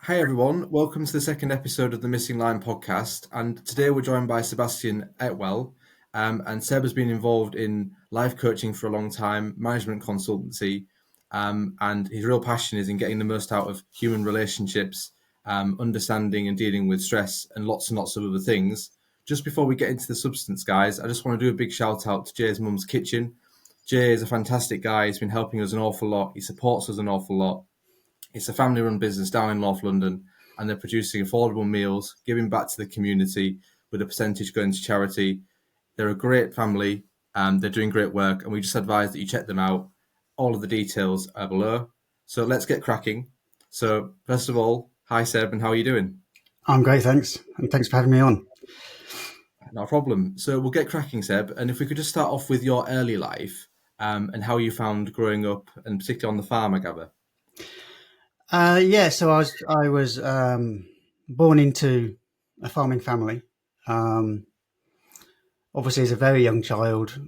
Hey everyone, welcome to the second episode of the Missing Line podcast. And today we're joined by Sebastian Etwell. And Seb has been involved in life coaching for a long time, management consultancy, and his real passion is in getting the most out of human relationships, understanding and dealing with stress, and lots of other things. Just before we get into the substance, guys, I just want to do a big shout out to Jay's Mum's Kitchen. Jay is a fantastic guy. He's been helping us an awful lot. He supports us an awful lot. It's a family-run business down in North London, and they're producing affordable meals, giving back to the community with a percentage going to charity. They're a great family, and they're doing great work, and we just advise that you check them out. All of the details are below. So let's get cracking. So first of all, hi Seb, and how are you doing? I'm great, thanks. And thanks for having me on. No problem. So we'll get cracking, Seb, and if we could just start off with your early life and how you found growing up, and particularly on the farm, I gather. So I was born into a farming family. Obviously, as a very young child,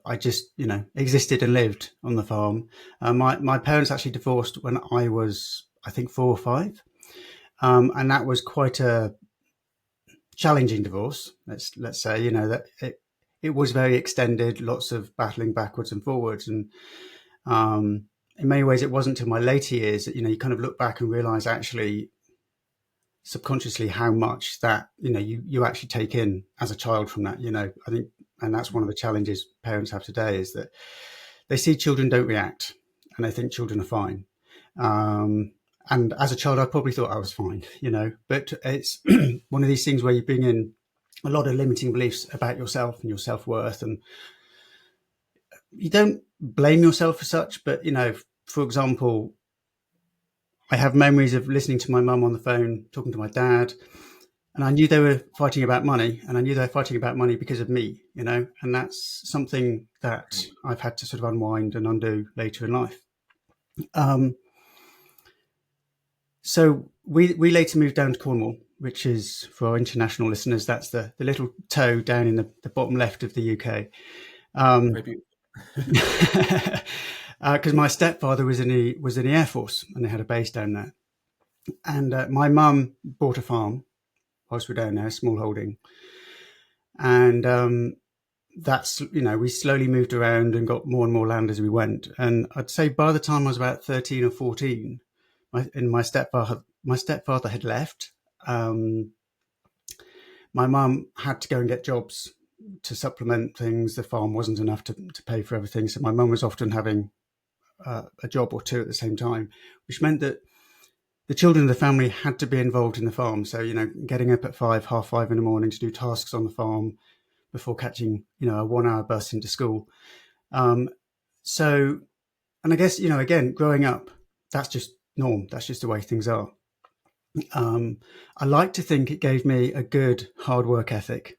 I just existed and lived on the farm. My parents actually divorced when I was, I think, 4 or 5, and that was quite a challenging divorce. Let's say that it was very extended, lots of battling backwards and forwards, and in many ways, it wasn't until my later years that you kind of look back and realize actually subconsciously how much that you actually take in as a child from that. I think, and that's one of the challenges parents have today, is that they see children don't react and they think children are fine. And as a child, I probably thought I was fine, but it's one of these things where you bring in a lot of limiting beliefs about yourself and your self-worth, and you don't blame yourself for such, but for example, I have memories of listening to my mum on the phone, talking to my dad, and I knew they were fighting about money, and I knew they were fighting about money because of me, and that's something that I've had to sort of unwind and undo later in life. So we later moved down to Cornwall, which is, for our international listeners, that's the little toe down in the bottom left of the UK. Because my stepfather was in the Air Force, and they had a base down there. And my mum bought a farm whilst we're down there, a small holding. And that's, we slowly moved around and got more and more land as we went. And I'd say by the time I was about 13 or 14, my stepfather had left. My mum had to go and get jobs to supplement things. The farm wasn't enough to pay for everything. So my mum was often having a job or two at the same time, which meant that the children of the family had to be involved in the farm. So, getting up at 5:30 in the morning to do tasks on the farm before catching, a 1-hour bus into school. And I guess, again, growing up, that's just norm. That's just the way things are. I like to think it gave me a good hard work ethic.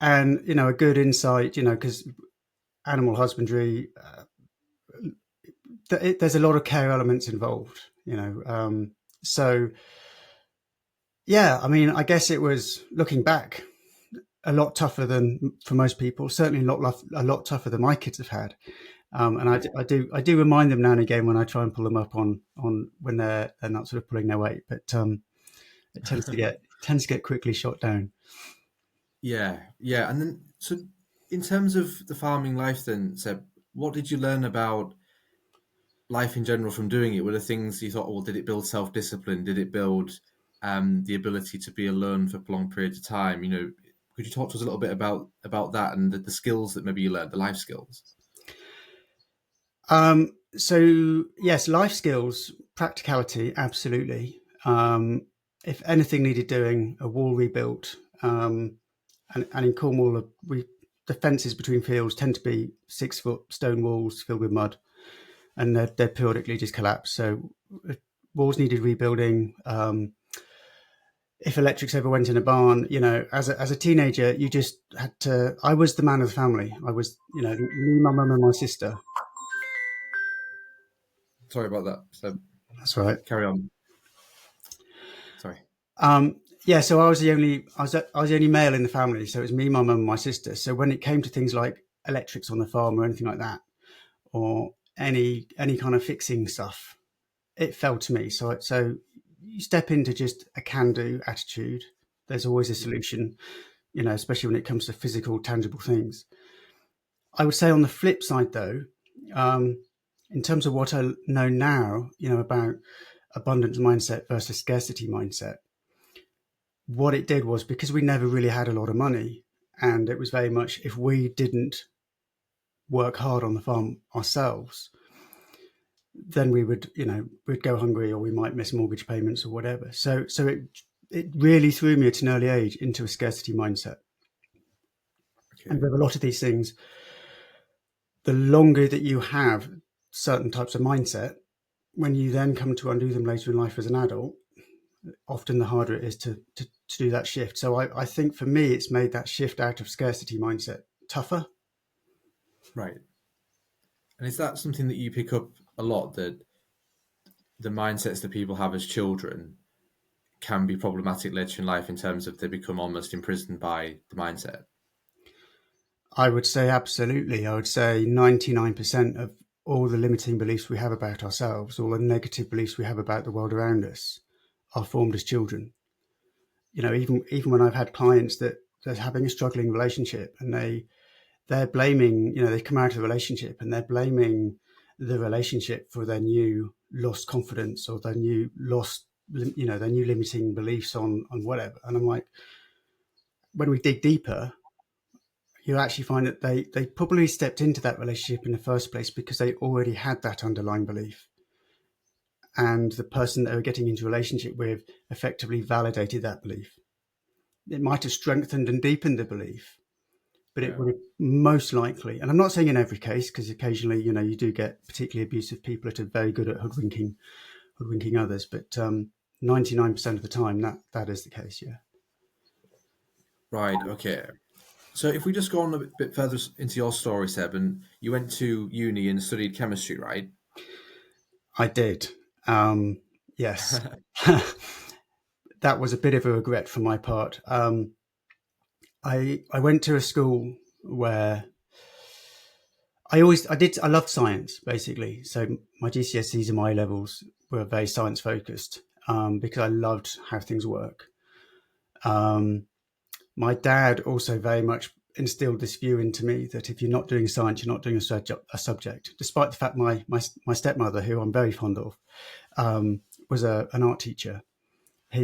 And a good insight, because animal husbandry, there's a lot of care elements involved, so yeah, I mean, I guess it was, looking back, a lot tougher than for most people, certainly a lot tougher than my kids have had. And I do remind them now and again when I try and pull them up on when they're not sort of pulling their weight, but it tends to get quickly shot down. Yeah. And then, so in terms of the farming life then, Seb, what did you learn about life in general from doing it? Were there things you thought, well, did it build self-discipline? Did it build the ability to be alone for prolonged periods of time? Could you talk to us a little bit about that and the skills that maybe you learned, the life skills? So yes, life skills, practicality, absolutely. If anything needed doing, a wall rebuilt, and in Cornwall, the fences between fields tend to be 6-foot stone walls filled with mud, and they're periodically just collapse. So if walls needed rebuilding. If electrics ever went in a barn, as a teenager, you just had to. I was the man of the family. I was, me, my mum, and my sister. Sorry about that. So that's right. Carry on. Sorry. So I was the only male in the family. So it was me, my mum, and my sister. So when it came to things like electrics on the farm or anything like that, or any kind of fixing stuff. It fell to me. So you step into just a can-do attitude. There's always a solution, especially when it comes to physical, tangible things. I would say on the flip side, though, in terms of what I know now, about abundance mindset versus scarcity mindset, what it did was, because we never really had a lot of money, and it was very much, if we didn't work hard on the farm ourselves, then we would, we'd go hungry, or we might miss mortgage payments or whatever. So it really threw me at an early age into a scarcity mindset. Okay. And with a lot of these things, the longer that you have certain types of mindset, when you then come to undo them later in life as an adult, often the harder it is to do that shift. So I think for me, it's made that shift out of scarcity mindset tougher. Right. And is that something that you pick up a lot, that the mindsets that people have as children can be problematic later in life in terms of they become almost imprisoned by the mindset? I would say absolutely. I would say 99% of all the limiting beliefs we have about ourselves, all the negative beliefs we have about the world around us, are formed as children. Even when I've had clients that are having a struggling relationship, and they're blaming, they've come out of the relationship and they're blaming the relationship for their new lost confidence, or their new lost, their new limiting beliefs on whatever. And I'm like, when we dig deeper, you actually find that they probably stepped into that relationship in the first place because they already had that underlying belief. And the person they were getting into a relationship with effectively validated that belief. It might have strengthened and deepened the belief, but it would have most likely, and I'm not saying in every case, because occasionally, you do get particularly abusive people that are very good at hoodwinking others, but 99% of the time that is the case. Yeah. Right. Okay. So if we just go on a bit further into your story, Seb, and you went to uni and studied chemistry, right? I did. Yes. That was a bit of a regret for my part. I went to a school where I loved science, basically. So my GCSEs and my A levels were very science focused, because I loved how things work. My dad also very much instilled this view into me that if you're not doing science, you're not doing a subject, despite the fact my stepmother, who I'm very fond of, was an art teacher.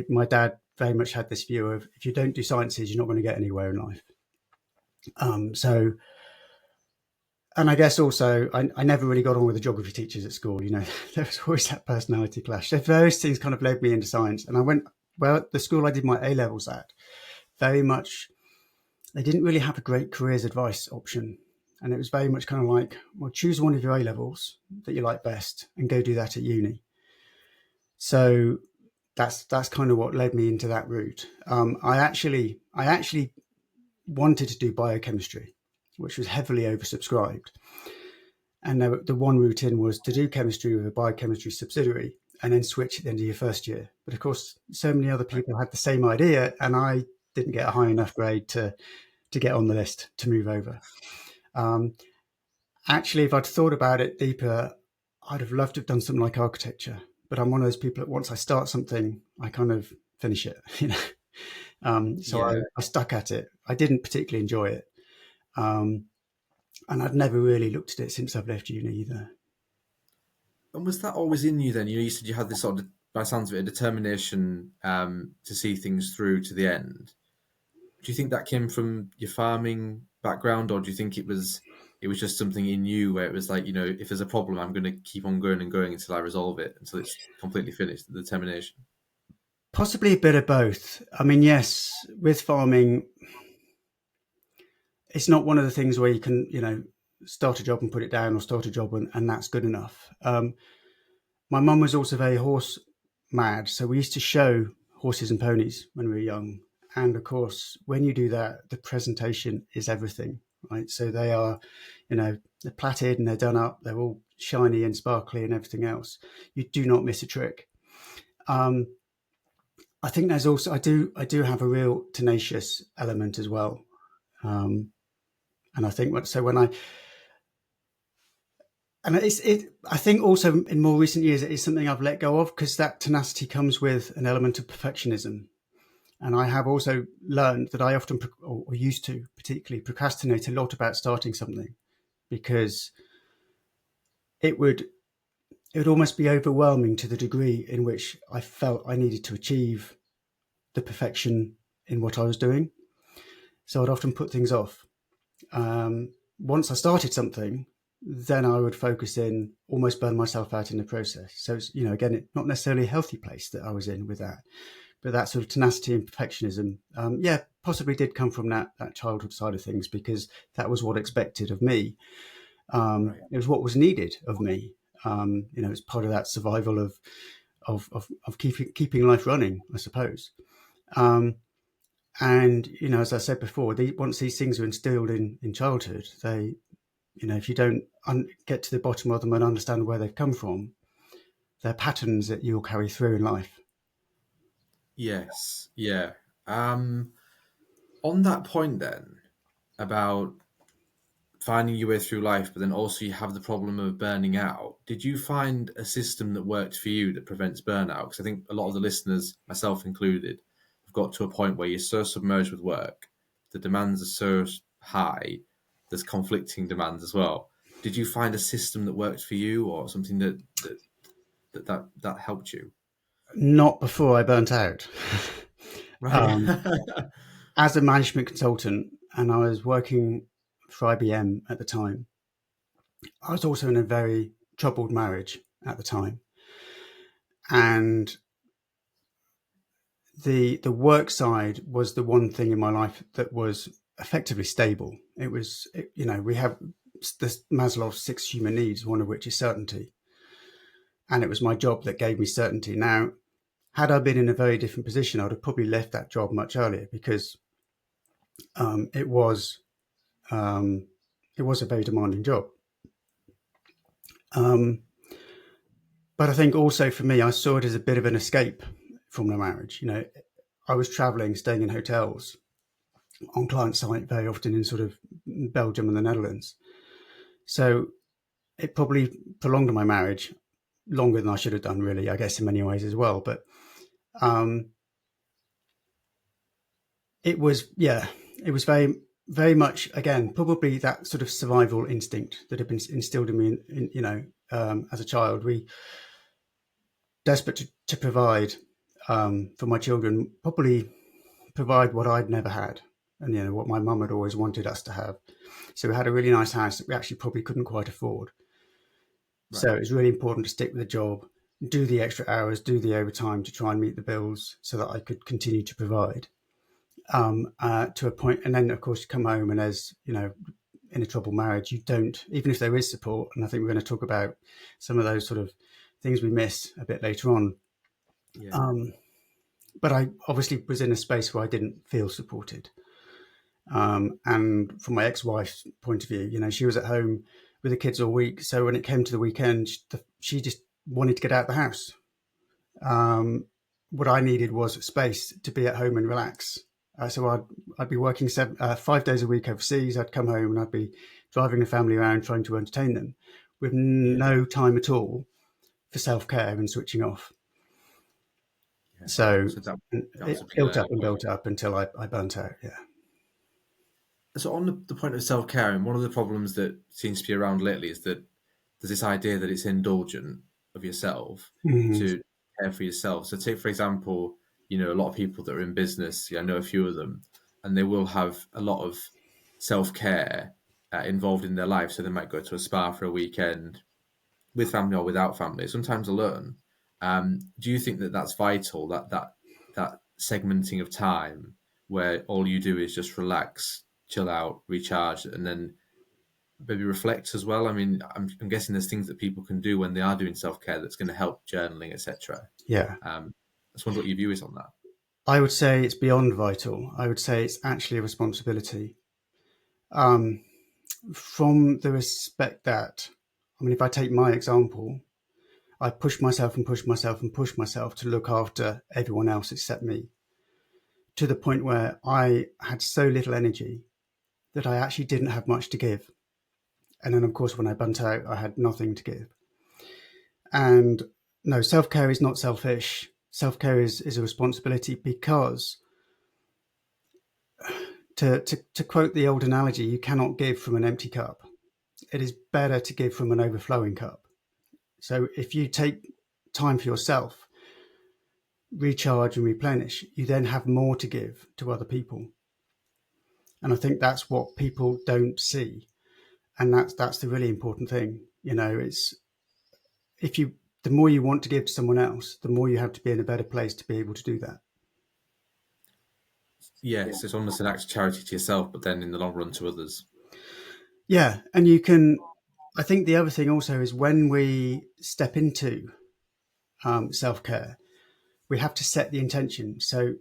My dad very much had this view of, if you don't do sciences, you're not going to get anywhere in life. And I guess also, I never really got on with the geography teachers at school. There was always that personality clash. So various things kind of led me into science. And I went, the school I did my A levels at, very much, they didn't really have a great careers advice option. And it was very much kind of like, well, choose one of your A levels that you like best and go do that at uni. So that's kind of what led me into that route. I actually wanted to do biochemistry, which was heavily oversubscribed. And the one route in was to do chemistry with a biochemistry subsidiary and then switch at the end of your first year. But of course, so many other people had the same idea, and I didn't get a high enough grade to get on the list to move over. Actually, if I'd thought about it deeper, I'd have loved to have done something like architecture. But I'm one of those people that once I start something, I kind of finish it. I stuck at it. I didn't particularly enjoy it. And I've never really looked at it since I've left uni either. And was that always in you then? You said you had this sort of, by the sounds of it, a determination to see things through to the end. Do you think that came from your farming background, or do you think it was just something in you where it was like, if there's a problem, I'm going to keep on going and going until I resolve it, until it's completely finished, the determination? Possibly a bit of both. I mean, yes, with farming, it's not one of the things where you can, start a job and put it down, or start a job and that's good enough. My mum was also very horse mad. So we used to show horses and ponies when we were young. And of course, when you do that, the presentation is everything, right? So they are, they're plaited and they're done up. They're all shiny and sparkly and everything else. You do not miss a trick. I think there's also, I do have a real tenacious element as well. And I think And I think also in more recent years, it is something I've let go of because that tenacity comes with an element of perfectionism. And I have also learned that I often, or used to particularly, procrastinate a lot about starting something because it would it would almost be overwhelming to the degree in which I felt I needed to achieve the perfection in what I was doing. So I'd often put things off. Once I started something, then I would focus in, almost burn myself out in the process. So it's, again, not necessarily a healthy place that I was in with that, but that sort of tenacity and perfectionism, possibly did come from that childhood side of things because that was what expected of me. Right. It was what was needed of me. It's part of that survival of keeping life running, I suppose. And as I said before, once these things are instilled in childhood, they, if you don't get to the bottom of them and understand where they've come from, they're patterns that you'll carry through in life. Yes. Yeah. On that point, then, about finding your way through life, but then also you have the problem of burning out. Did you find a system that worked for you that prevents burnout? Because I think a lot of the listeners, myself included, have got to a point where you're so submerged with work, the demands are so high, there's conflicting demands as well. Did you find a system that worked for you, or something that helped you? Not before I burnt out. Right. um, as a management consultant, and I was working for IBM at the time, I was also in a very troubled marriage at the time. And the work side was the one thing in my life that was effectively stable. It was, we have this Maslow's 6 human needs, one of which is certainty. And it was my job that gave me certainty. Now, had I been in a very different position, I would have probably left that job much earlier because it was a very demanding job. But I think also for me, I saw it as a bit of an escape from the marriage. I was traveling, staying in hotels on client site very often in sort of Belgium and the Netherlands. So it probably prolonged my marriage longer than I should have done, really, I guess, in many ways as well. But it was very, very much, again, probably that sort of survival instinct that had been instilled in me, as a child. We desperate to provide for my children, probably provide what I'd never had, and what my mum had always wanted us to have. So we had a really nice house that we actually probably couldn't quite afford. So Right. it was really important to stick with the job, do the extra hours, do the overtime to try and meet the bills so that I could continue to provide to a point. And then, of course, you come home and as, in a troubled marriage, you don't, even if there is support, and I think we're going to talk about some of those sort of things we miss a bit later on. Yeah. But I obviously was in a space where I didn't feel supported. And from my ex-wife's point of view, she was at home with the kids all week. So when it came to the weekend, she just wanted to get out of the house. What I needed was space to be at home and relax. So I'd be working 5 days a week overseas. I'd come home and I'd be driving the family around trying to entertain them with Yeah. no time at all for self-care and switching off. Yeah. So So that was a it big built up learning and point. built up until I burnt out. Yeah. So on the point of self-care, and one of the problems that seems to be around lately is that there's this idea that it's indulgent of yourself Mm-hmm. to care for yourself. So take, for example, a lot of people that are in business, I know a few of them, and they will have a lot of self-care involved in their life. So they might go to a spa for a weekend with family or without family, sometimes alone. Do you think that that's vital, that segmenting of time where all you do is just relax, chill out, recharge, and then maybe reflect as well? I mean, I'm guessing there's things that people can do when they are doing self-care that's going to help, journaling, etc. Yeah. I just wonder what your view is on that. I would say it's beyond vital. I would say it's actually a responsibility. Um, from the respect that, if I take my example, I push myself and push myself and push myself to look after everyone else except me, to the point where I had so little energy that I actually didn't have much to give. And then, of course, when I burnt out, I had nothing to give. And no, self-care is not selfish. Self-care is a responsibility, because to quote the old analogy, you cannot give from an empty cup. It is better to give from an overflowing cup. So if you take time for yourself, recharge and replenish, you then have more to give to other people. And I think that's what people don't see. And that's the really important thing. It's, if you the more you want to give to someone else, the more you have to be in a better place to be able to do that. Yes, it's almost an act of charity to yourself, but then in the long run to others. Yeah. And you can, I think the other thing also is, when we step into self-care, we have to set the intention. So,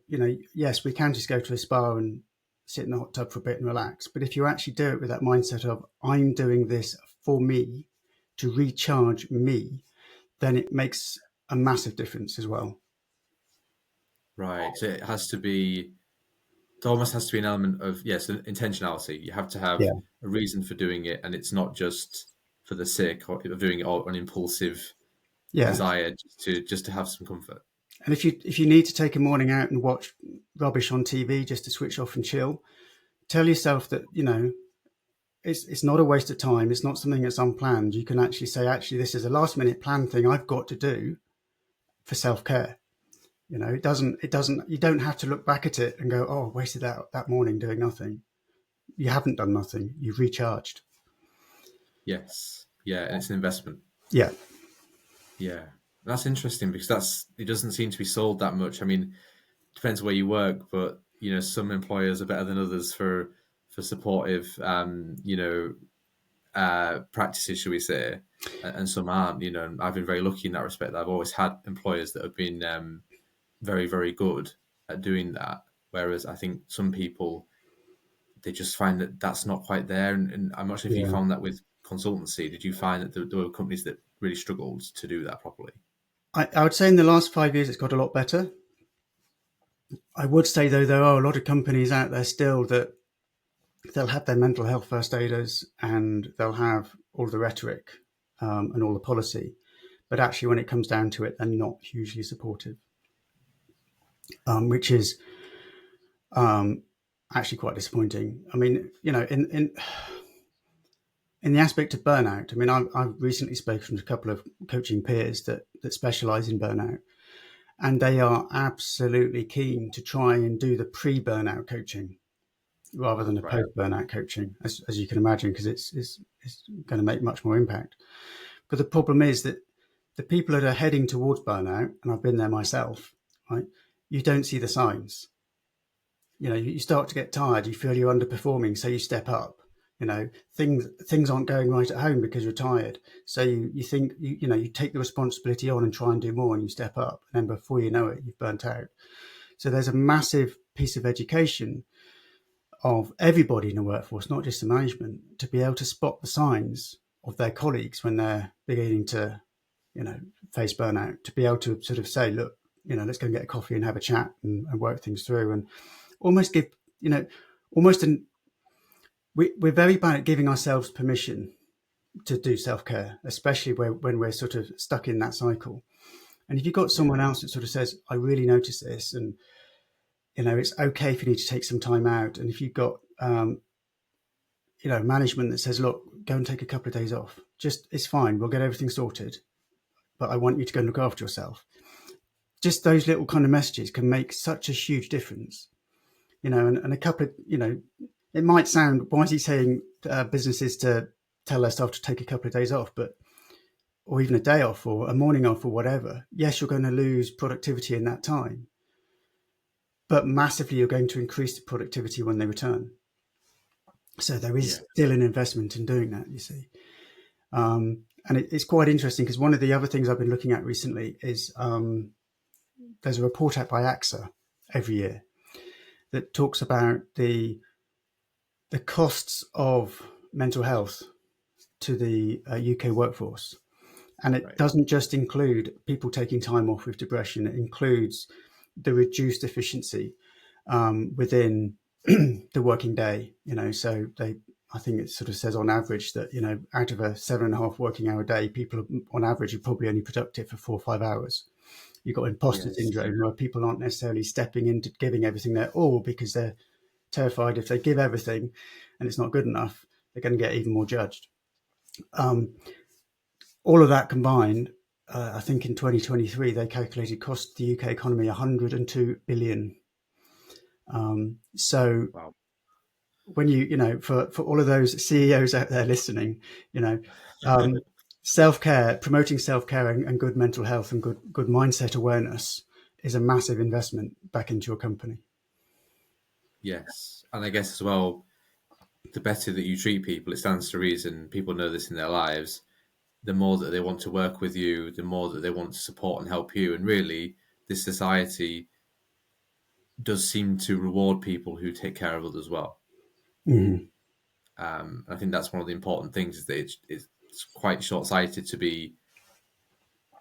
yes, we can just go to a spa and sit in the hot tub for a bit and relax. But if you actually do it with that mindset of, I'm doing this for me, to recharge me, then it makes a massive difference as well. Right. So it has to be, there almost has to be an element of, yes, intentionality. You have to have Yeah. a reason for doing it, and it's not just for the sake of doing it, or an impulsive Yeah. desire just to have some comfort. And if you need to take a morning out and watch rubbish on TV just to switch off and chill, tell yourself that, it's not a waste of time. It's not something that's unplanned. You can actually say, actually, this is a last minute planned thing I've got to do for self-care. You don't have to look back at it and go, oh, I wasted that morning doing nothing. You haven't done nothing. You've recharged. Yes. Yeah, and it's an investment. Yeah. Yeah. That's interesting, because it doesn't seem to be sold that much. I mean, depends where you work, but some employers are better than others for supportive practices, shall we say, and some aren't. I've been very lucky in that respect. I've always had employers that have been very, very good at doing that, whereas I think some people, they just find that that's not quite there. And I'm not sure if you Yeah. found that with consultancy. Did you find that there were companies that really struggled to do that properly? I would say in the last 5 years, it's got a lot better. I would say, though, there are a lot of companies out there still that they'll have their mental health first aiders, and they'll have all the rhetoric and all the policy. But actually, when it comes down to it, they're not hugely supportive, which is actually quite disappointing. I mean, in the aspect of burnout, I mean, I've recently spoken to a couple of coaching peers that specialize in burnout, and they are absolutely keen to try and do the pre-burnout coaching rather than a Right. post-burnout coaching, as you can imagine, because it's going to make much more impact. But the problem is that the people that are heading towards burnout, and I've been there myself, right? You don't see the signs. You start to get tired. You feel you're underperforming, so you step up. Things aren't going right at home because you're tired. So you think you take the responsibility on and try and do more, and you step up. And then before you know it, you've burnt out. So there's a massive piece of education of everybody in the workforce, not just the management, to be able to spot the signs of their colleagues when they're beginning to, face burnout, to be able to sort of say, look, let's go and get a coffee and have a chat and work things through, and almost give, almost an, we're very bad at giving ourselves permission to do self-care, especially when we're sort of stuck in that cycle. And if you've got someone else that sort of says, I really notice this, and it's okay if you need to take some time out. And if you've got management that says, look, go and take a couple of days off, it's fine, we'll get everything sorted, but I want you to go and look after yourself. Just those little kind of messages can make such a huge difference. And a couple of, it might sound, why is he saying businesses to tell their staff to take a couple of days off, or even a day off or a morning off or whatever? Yes, you're going to lose productivity in that time, but massively you're going to increase the productivity when they return. So there is still an investment in doing that, you see. And it's quite interesting, because one of the other things I've been looking at recently is there's a report out by AXA every year that talks about the costs of mental health to the UK workforce. And it doesn't just include people taking time off with depression. It includes the reduced efficiency within the working day. So I think it sort of says on average that, out of a 7.5 working hour day, people on average are probably only productive for 4 or 5 hours. You've got imposter Yes. syndrome where people aren't necessarily stepping into giving everything their all because they're terrified if they give everything and it's not good enough, they're going to get even more judged. Um, all of that combined, I think in 2023 they calculated cost the UK economy 102 billion. So Wow. when for all of those CEOs out there listening, you know, um, self-care, promoting self-care and good mental health and good mindset awareness is a massive investment back into your company. Yes. And I guess as well, the better that you treat people, it stands to reason, people know this in their lives, the more that they want to work with you, the more that they want to support and help you. And really, this society does seem to reward people who take care of others well. Mm-hmm. I think that's one of the important things is that it's quite short-sighted to be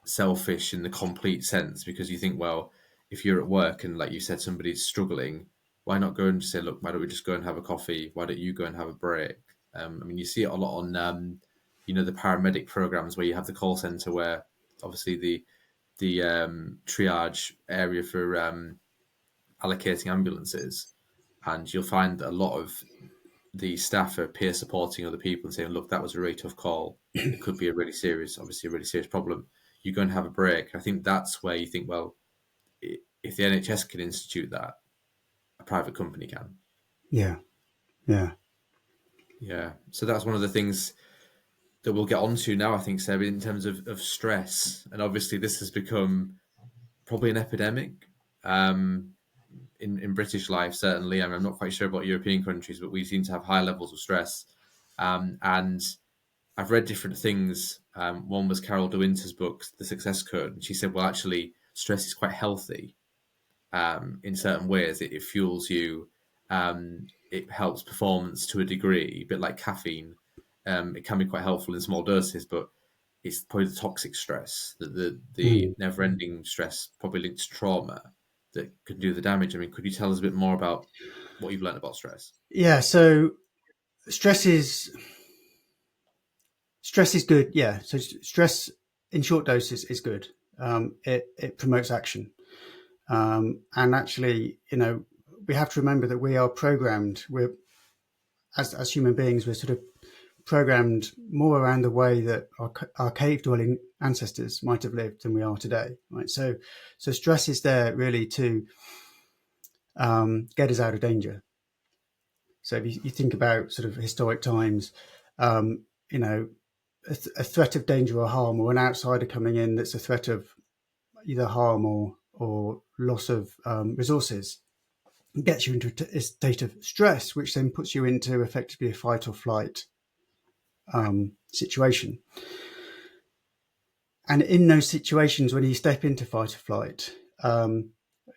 selfish in the complete sense, because you think, well, if you're at work and like you said, somebody's struggling, why not go and just say, look, why don't we just go and have a coffee? Why don't you go and have a break? I mean, you see it a lot on, the paramedic programs where you have the call center where obviously the triage area for allocating ambulances, and you'll find that a lot of the staff are peer supporting other people and saying, look, that was a really tough call. It could be obviously a really serious problem. You go and have a break. I think that's where you think, well, if the NHS can institute that, a private company can. Yeah, yeah, Yeah. So that's one of the things that we'll get onto now, I think, Seb, in terms of stress. And obviously, this has become probably an epidemic in British life, certainly. I mean, I'm not quite sure about European countries, but we seem to have high levels of stress. And I've read different things. One was Carol De Winter's book, The Success Code, and she said, well, actually, stress is quite healthy in certain ways. It fuels you. It helps performance to a degree, a bit like caffeine. It can be quite helpful in small doses, but it's probably the toxic stress, the mm. never-ending stress, probably linked to trauma, that can do the damage. I mean, could you tell us a bit more about what you've learned about stress? Yeah. So stress is stress is good. Yeah. So stress in short doses is good. It promotes action, and actually, we have to remember that we are programmed. We're as human beings, we're sort of programmed more around the way that our cave dwelling ancestors might have lived than we are today, right? So stress is there really to get us out of danger. So if you think about sort of historic times, um, you know, a threat of danger or harm, or an outsider coming in that's a threat of either harm or loss of resources, gets you into a state of stress, which then puts you into effectively a fight or flight situation. And in those situations, when you step into fight or flight,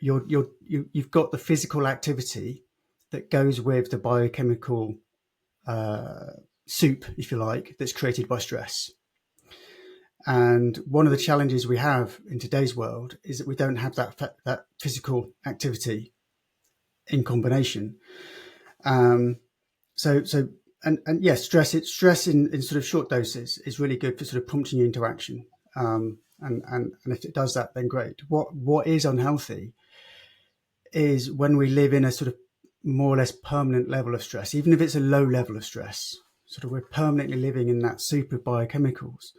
you've got the physical activity that goes with the biochemical soup, if you like, that's created by stress. And one of the challenges we have in today's world is that we don't have that physical activity in combination. So and yes, stress in sort of short doses is really good for sort of prompting you into action. And if it does that, then great. What is unhealthy is when we live in a sort of more or less permanent level of stress, even if it's a low level of stress. Sort of we're permanently living in that soup of biochemicals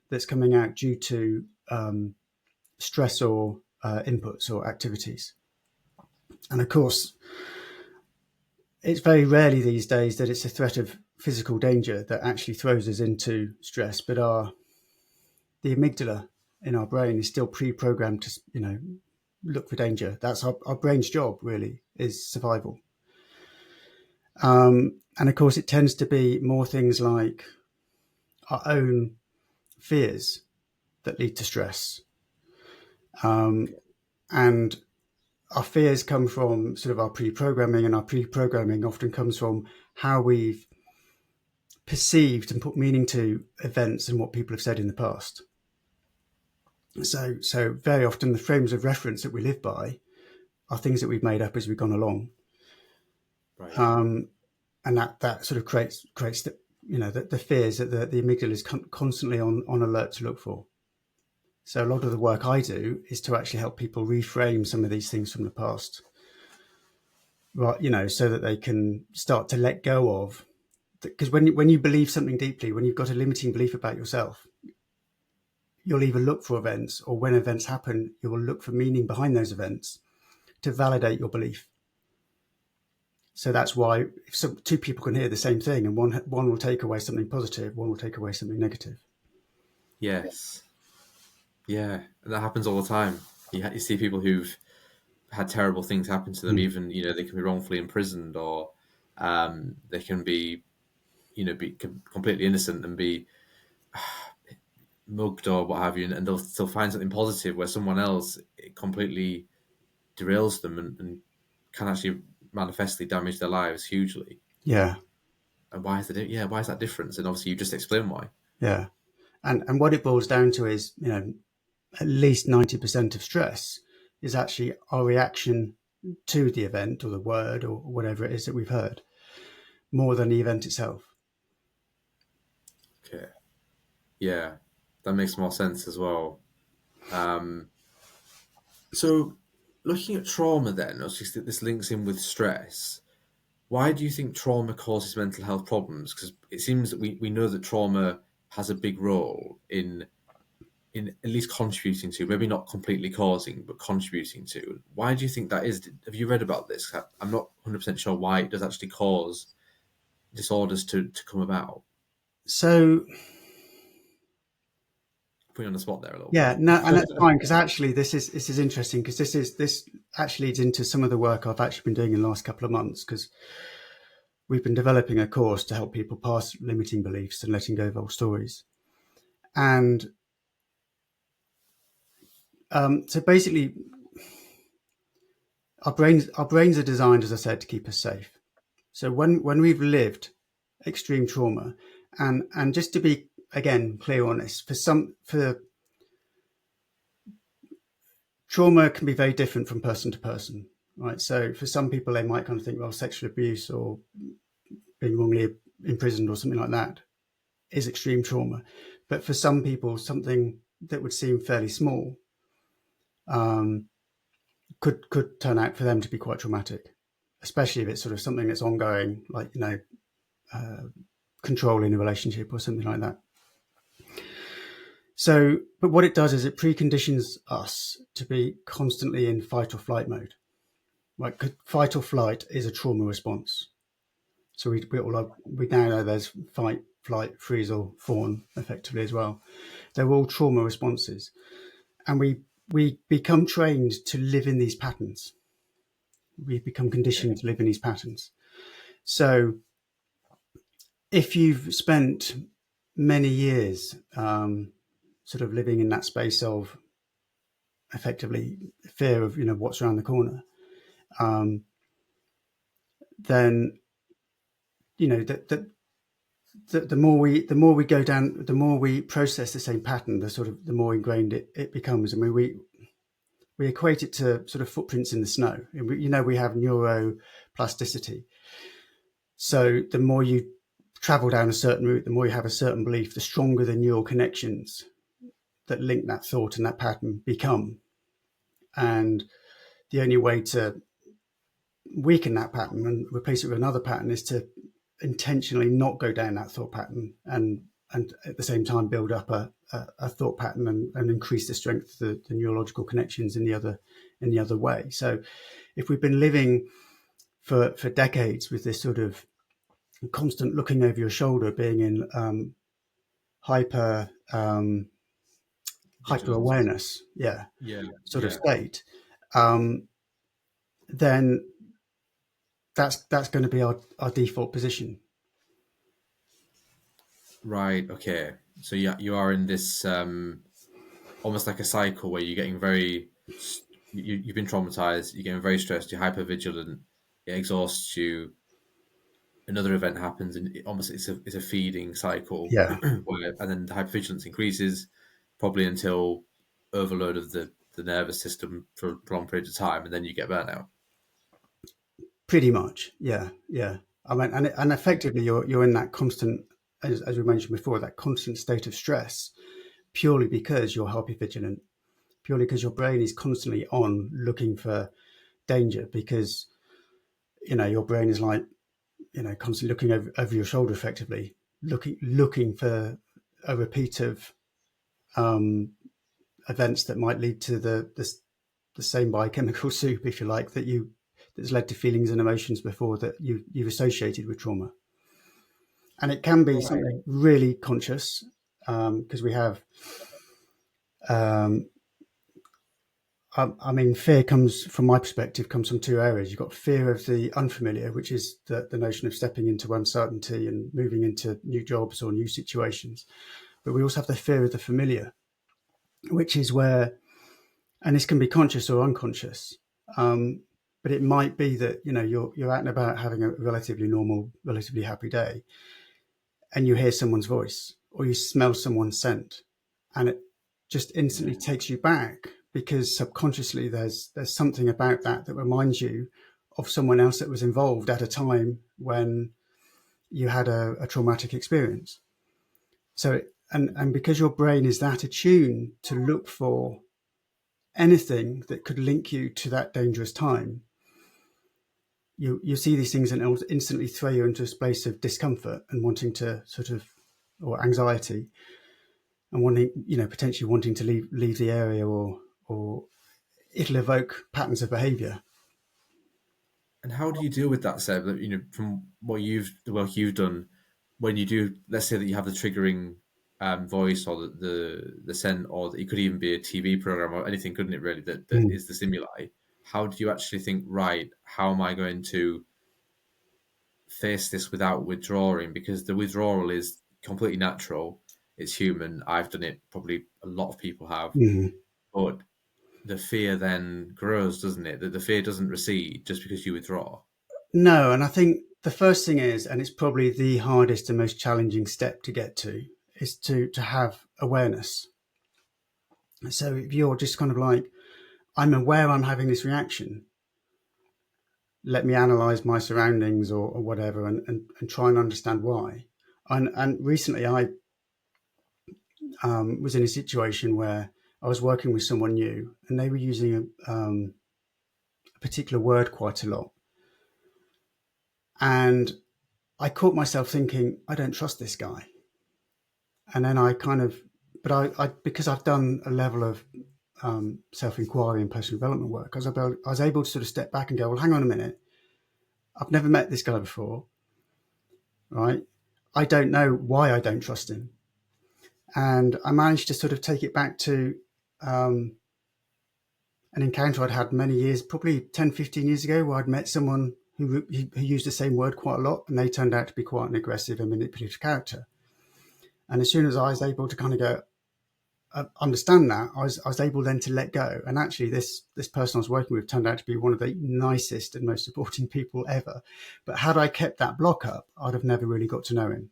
that's coming out due to stress or inputs or activities. And of course, it's very rarely these days that it's a threat of physical danger that actually throws us into stress, but the amygdala in our brain is still pre-programmed to look for danger. That's our brain's job, really, is survival. And of course, it tends to be more things like our own fears that lead to stress. And our fears come from sort of our pre-programming, and our pre-programming often comes from how we've perceived and put meaning to events and what people have said in the past. So very often the frames of reference that we live by are things that we've made up as we've gone along. Right. Um, and that sort of creates the fears that the amygdala is constantly on alert to look for. So a lot of the work I do is to actually help people reframe some of these things from the past, right? So that they can start to let go of, because when you believe something deeply, when you've got a limiting belief about yourself, you'll either look for events, or when events happen, you will look for meaning behind those events to validate your belief. So that's why if two people can hear the same thing, and one will take away something positive, one will take away something negative. Yes. Yeah, and that happens all the time. You see people who've had terrible things happen to them. Mm. Even they can be wrongfully imprisoned, or they can be be completely innocent and be mugged or what have you, and they'll still find something positive where someone else it completely derails them and can actually manifestly damage their lives hugely. Yeah, And why is why is that difference? And obviously you just explained why. yeah. And what it boils down to is, at least 90% of stress is actually our reaction to the event or the word or whatever it is that we've heard, more than the event itself. Okay. Yeah, that makes more sense as well. Um, so looking at trauma then, obviously this links in with stress. Why do you think trauma causes mental health problems? Because it seems that we know that trauma has a big role in at least contributing to, maybe not completely causing, but contributing to. Why do you think that is? Have you read about this? I'm not 100% sure why it does actually cause disorders to come about. So Put you on the spot there a little yeah, no, and that's bit. fine, because actually this is interesting, because this actually leads into some of the work I've actually been doing in the last couple of months, because we've been developing a course to help people pass limiting beliefs and letting go of old stories. And so basically, our brains are designed, as I said, to keep us safe. So when we've lived extreme trauma, and just to be again clear on this, for trauma can be very different from person to person, right? So for some people, they might kind of think, well, sexual abuse or being wrongly imprisoned or something like that is extreme trauma. But for some people, something that would seem fairly small um, could turn out for them to be quite traumatic, especially if it's sort of something that's ongoing, like uh, control in a relationship or something like that. So, but what it does is it preconditions us to be constantly in fight or flight mode. Like fight or flight is a trauma response. So we now know there's fight, flight, freeze, or fawn effectively as well. They're all trauma responses, and we become trained to live in these patterns. We become conditioned to live in these patterns. So if you've spent many years sort of living in that space of effectively fear of what's around the corner, um, then the more we go down, the more we process the same pattern, the more ingrained it becomes. I mean, we equate it to sort of footprints in the snow. And we have neuroplasticity. So the more you travel down a certain route, the more you have a certain belief, the stronger the neural connections that link that thought and that pattern become. And the only way to weaken that pattern and replace it with another pattern is to intentionally not go down that thought pattern, and at the same time build up a thought pattern and increase the strength of the neurological connections in the other way. So if we've been living for decades with this sort of constant looking over your shoulder, being in hyper hyper Vigilance. awareness, yeah, Yeah, sort of yeah. state, um, then that's going to be our default position. Right. Okay. So yeah, you are in this almost like a cycle where you're getting you've been traumatized, you're getting very stressed, you're hyper vigilant, it exhausts you. Another event happens, and it's a feeding cycle, Yeah, and then the hypervigilance increases, probably until overload of the nervous system for a prolonged period of time, and then you get burnout. pretty much. Yeah, yeah. I mean, and effectively, you're in that constant, as we mentioned before, that constant state of stress, purely because you're hypervigilant, purely because your brain is constantly on looking for danger, because your brain is like constantly looking over your shoulder, effectively looking for a repeat of um, events that might lead to the same biochemical soup, if you like, that's led to feelings and emotions before that you've associated with trauma. And it can be Right. something really conscious, because we have, um, I mean, fear comes, from my perspective, comes from two areas. You've got fear of the unfamiliar, which is the notion of stepping into uncertainty and moving into new jobs or new situations. But we also have the fear of the familiar, which is where, and this can be conscious or unconscious, but it might be that you're out and about having a relatively normal, relatively happy day, and you hear someone's voice or you smell someone's scent, and it just instantly Yeah. takes you back, because subconsciously there's something about that reminds you of someone else that was involved at a time when you had a traumatic experience. So and because your brain is that attuned to look for anything that could link you to that dangerous time, you see these things and it'll instantly throw you into a space of discomfort and wanting to sort of, or anxiety, and wanting, potentially wanting to leave the area, or it'll evoke patterns of behavior. And how do you deal with that, Seb? That, from the work you've done, when you do, let's say that you have the triggering voice or the scent, or it could even be a TV program or anything, couldn't it? Really, that Mm. is the stimuli. How do you actually think? Right, how am I going to face this without withdrawing? Because the withdrawal is completely natural. It's human. I've done it. Probably a lot of people have, Mm. but the fear then grows, doesn't it? That the fear doesn't recede just because you withdraw. No, and I think the first thing is, and it's probably the hardest and most challenging step to get to, is to have awareness. So if you're just kind of like, I'm aware I'm having this reaction, let me analyze my surroundings, or whatever, and try and understand why. And recently I was in a situation where I was working with someone new, and they were using a particular word quite a lot. And I caught myself thinking, I don't trust this guy. And then I kind of, but I because I've done a level of self-inquiry and personal development work, I was able to sort of step back and go, well, hang on a minute. I've never met this guy before, right? I don't know why I don't trust him. And I managed to sort of take it back to um, an encounter I'd had many years, probably 10, 15 years ago, where I'd met someone who used the same word quite a lot, and they turned out to be quite an aggressive and manipulative character. And as soon as I was able to kind of go, understand that, I was able then to let go. And actually, this person I was working with turned out to be one of the nicest and most supporting people ever. But had I kept that block up, I'd have never really got to know him.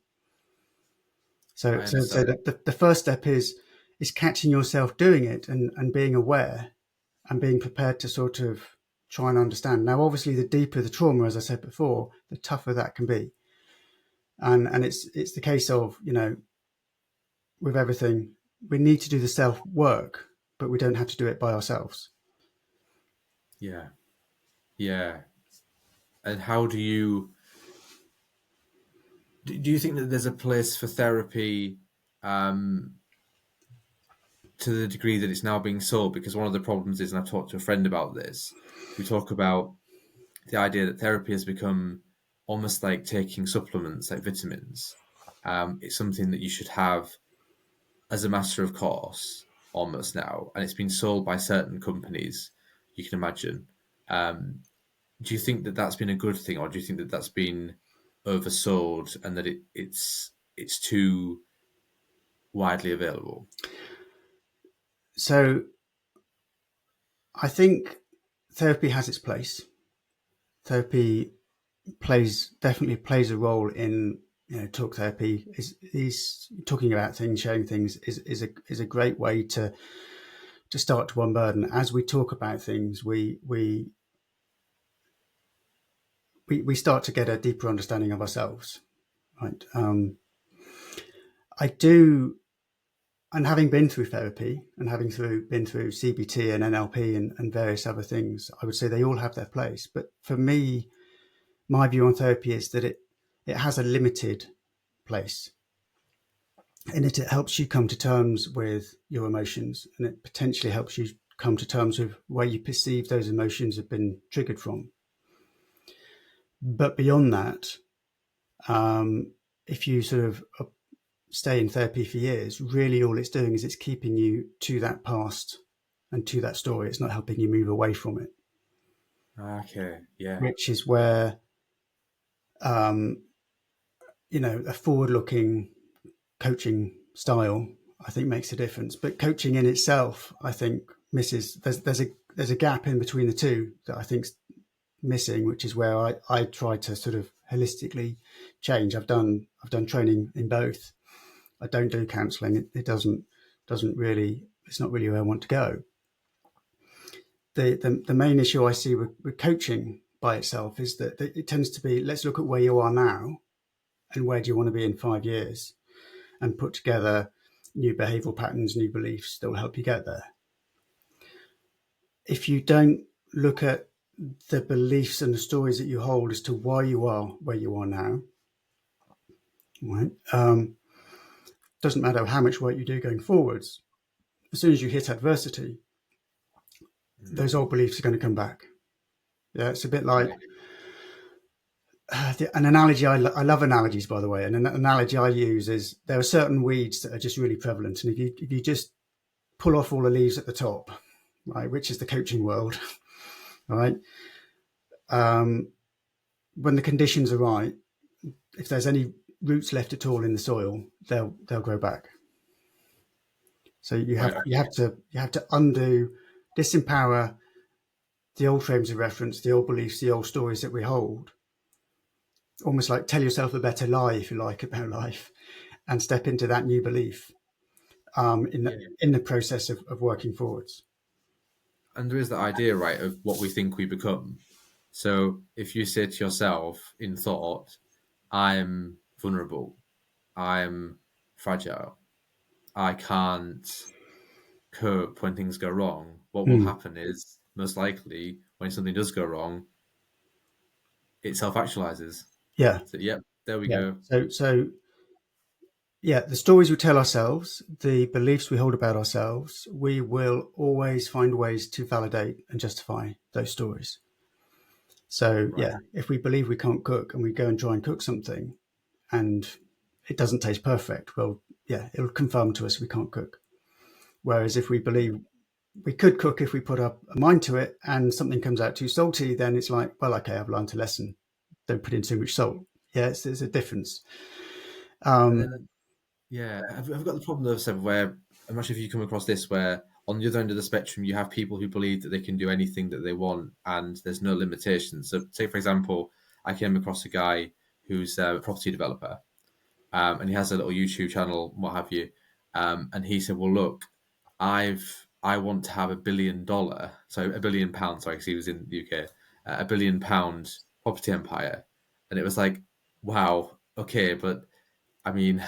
So, I so understand. the first step is catching yourself doing it, and being aware and being prepared to sort of try and understand. Now, obviously, the deeper the trauma, as I said before, the tougher that can be. And it's the case of, with everything, we need to do the self work, but we don't have to do it by ourselves. Yeah, yeah. And how do you think that there's a place for therapy um, to the degree that it's now being sold? Because one of the problems is, and I've talked to a friend about this, we talk about the idea that therapy has become almost like taking supplements, like vitamins. It's something that you should have as a matter of course, almost now, and it's been sold by certain companies. You can imagine. Um, do you think that that's been a good thing, or do you think that that's been oversold and that it's too widely available? So I think therapy has its place. Therapy definitely plays a role in, talk therapy is talking about things, sharing things is a great way to start to unburden. As we talk about things, we we start to get a deeper understanding of ourselves, right? I do, and having been through therapy and been through CBT and NLP and various other things, I would say they all have their place. But for me, my view on therapy is that it has a limited place, in it helps you come to terms with your emotions, and it potentially helps you come to terms with where you perceive those emotions have been triggered from. But beyond that, if you sort of stay in therapy for years, really all it's doing is it's keeping you to that past and to that story. It's not helping you move away from it, Okay, yeah, which is where um, a forward-looking coaching style, I think, makes a difference. But coaching in itself, I think, misses. There's a gap in between the two that I think's missing, which is where I try to sort of holistically change. I've done training in both. I don't do counselling. It doesn't really. It's not really where I want to go. The main issue I see with coaching by itself is that it tends to be, let's look at where you are now and where do you want to be in 5 years, and put together new behavioural patterns, new beliefs that will help you get there. If you don't look at the beliefs and the stories that you hold as to why you are where you are now, right? Doesn't matter how much work you do going forwards. As soon as you hit adversity, those old beliefs are going to come back. Yeah, it's a bit like right. an analogy. I love analogies, by the way. And an analogy I use is there are certain weeds that are just really prevalent, and if you just pull off all the leaves at the top, right, which is the coaching world, right? When the conditions are right, if there's any roots left at all in the soil, they'll grow back. So Right, okay. you have to undo, disempower the old frames of reference, the old beliefs, the old stories that we hold. Almost like tell yourself a better lie, if you like, about life, and step into that new belief Yeah. in the process of working forwards. And there is that idea, right, of what we think we become. So if you say to yourself in thought, I'm vulnerable, I'm fragile, I can't cope when things go wrong, what will Mm. happen is most likely when something does go wrong, it self actualizes. Yeah, So, yep, there we yeah. go. So yeah, the stories we tell ourselves, the beliefs we hold about ourselves, we will always find ways to validate and justify those stories. So Right. yeah, if we believe we can't cook and we go and try and cook something and it doesn't taste perfect, well, yeah, it'll confirm to us we can't cook. Whereas if we believe we could cook if we put a mind to it and something comes out too salty, then it's like, well, okay, I've learned a lesson. Don't put in too much salt. Yeah, there's a difference. And Um, then, yeah, I've got the problem though, Seb, where I'm not sure if you come across this, where on the other end of the spectrum, you have people who believe that they can do anything that they want and there's no limitations. So, say, for example, I came across a guy who's a property developer, and he has a little YouTube channel, what have you. And he said, "Well, look, I want to have $1 billion, so £1 billion, sorry, because he was in the UK, £1 billion property empire." And it was like, wow, okay, but I mean,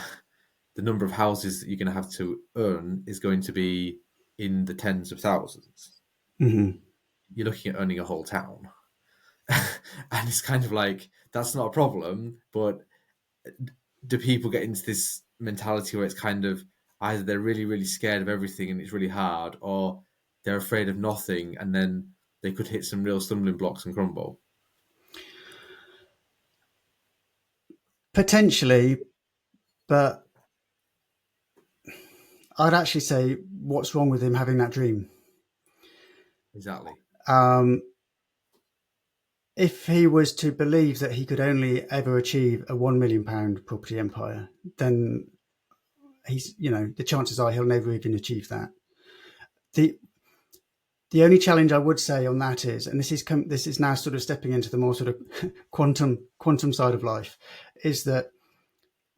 the number of houses that you're going to have to earn is going to be in the tens of thousands. mhm. You're looking at owning a whole town. And it's kind of like, that's not a problem, but do people get into this mentality where it's kind of either they're really, really scared of everything and it's really hard, or they're afraid of nothing and then they could hit some real stumbling blocks and crumble? Potentially, but I'd actually say, what's wrong with him having that dream? Exactly. Um, if he was to believe that he could only ever achieve a £1 million property empire, then the chances are he'll never even achieve that. The the only challenge I would say on that is, and this is now sort of stepping into the more sort of quantum side of life, is that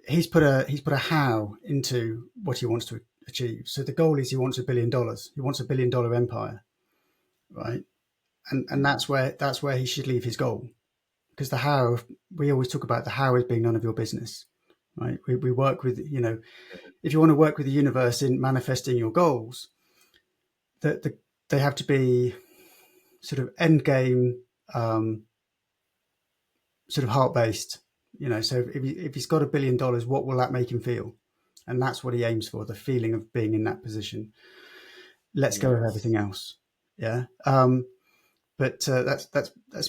he's put a how into what he wants to achieve. So the goal is he wants $1 billion. He wants $1 billion empire, right? And Mm. that's where he should leave his goal. because the how, we always talk about the how as being none of your business, right? We work with, if you want to work with the universe in manifesting your goals, that they have to be sort of end game, sort of heart based. So if he's got $1 billion, what will that make him feel? And that's what he aims for, the feeling of being in that position. Let's go with Yes. everything else. Yeah. But that's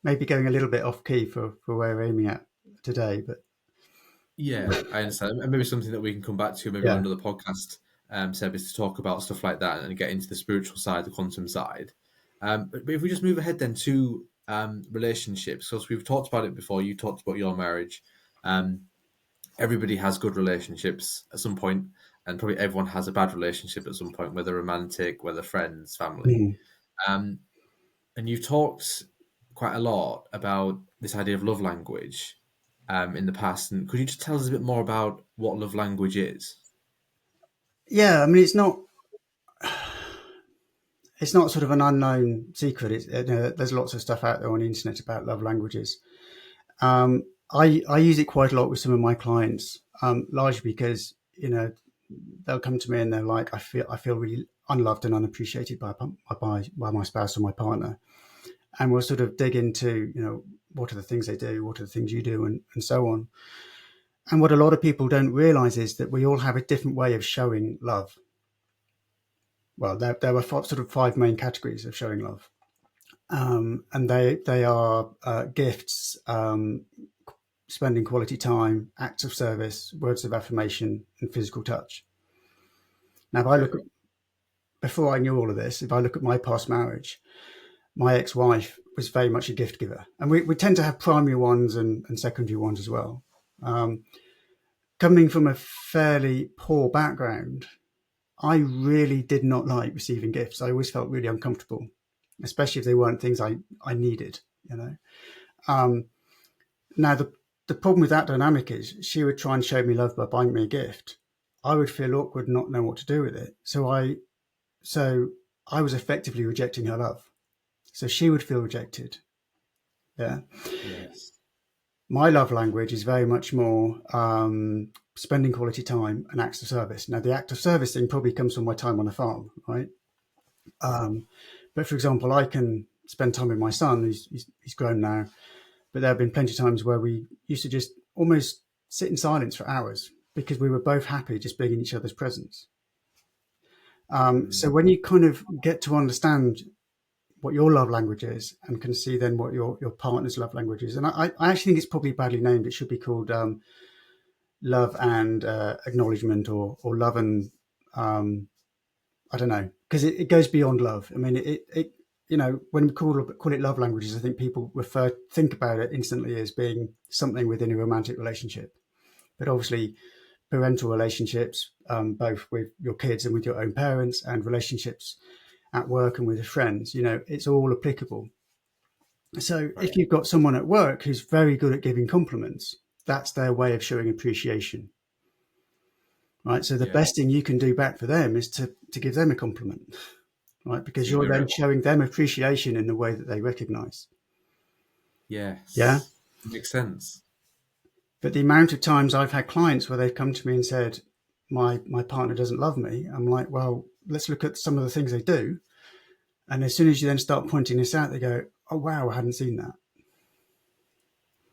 maybe going a little bit off key for where we're aiming at today. But Yeah, I understand. And maybe something that we can come back to maybe on yeah. another podcast, Seb, is to talk about stuff like that and get into the spiritual side, the quantum side. But if we just move ahead then to relationships, because we've talked about it before, you talked about your marriage. Um, Everybody has good relationships at some point, and probably everyone has a bad relationship at some point, whether romantic, whether friends, family. Mhm. Um, and you've talked quite a lot about this idea of love language in the past. And could you just tell us a bit more about what love language is? Yeah, I mean, it's not sort of an unknown secret. There's lots of stuff out there on the internet about love languages. I use it quite a lot with some of my clients, largely because they'll come to me and they're like, I feel really unloved and unappreciated by my spouse or my partner, and we'll sort of dig into what are the things they do, what are the things you do, and so on. And what a lot of people don't realize is that we all have a different way of showing love. Well, there were sort of five main categories of showing love, and they are gifts, spending quality time, acts of service, words of affirmation, and physical touch. Now, if I look Okay. at before I knew all of this, if I look at my past marriage, my ex-wife was very much a gift giver, and we tend to have primary ones and secondary ones as well. Um, Coming from a fairly poor background, I really did not like receiving gifts. I always felt really uncomfortable, especially if they weren't things I needed. You know. Um, Now the problem with that dynamic is she would try and show me love by buying me a gift. I would feel awkward, not know what to do with it. So I was effectively rejecting her love. So she would feel rejected. Yeah. Yes. My love language is very much more spending quality time and acts of service. Now, the act of service thing probably comes from my time on a farm, right? Um, but for example, I can spend time with my son. He's grown now, but there have been plenty of times where we used to just almost sit in silence for hours because we were both happy just being in each other's presence. So Mm. when you kind of get to understand what your love language is and can see then what your partner's love language is, and I actually think it's probably badly named. It should be called love and acknowledgement, or love and I don't know, because it goes beyond love. I mean, it when we call it love languages, I think people think about it instantly as being something within a romantic relationship. But obviously, parental relationships, both with your kids and with your own parents, and relationships at work and with friends, it's all applicable. So Right. if you've got someone at work who's very good at giving compliments, that's their way of showing appreciation, right? So the Yeah. best thing you can do back for them is to give them a compliment, right? Because So you you're mirror then it. showing them appreciation in the way that they recognize. Yeah. Yes. Makes sense. But the amount of times I've had clients where they've come to me and said, my partner doesn't love me, I'm like, well, let's look at some of the things they do. And as soon as you then start pointing this out, they go, oh, wow, I hadn't seen that.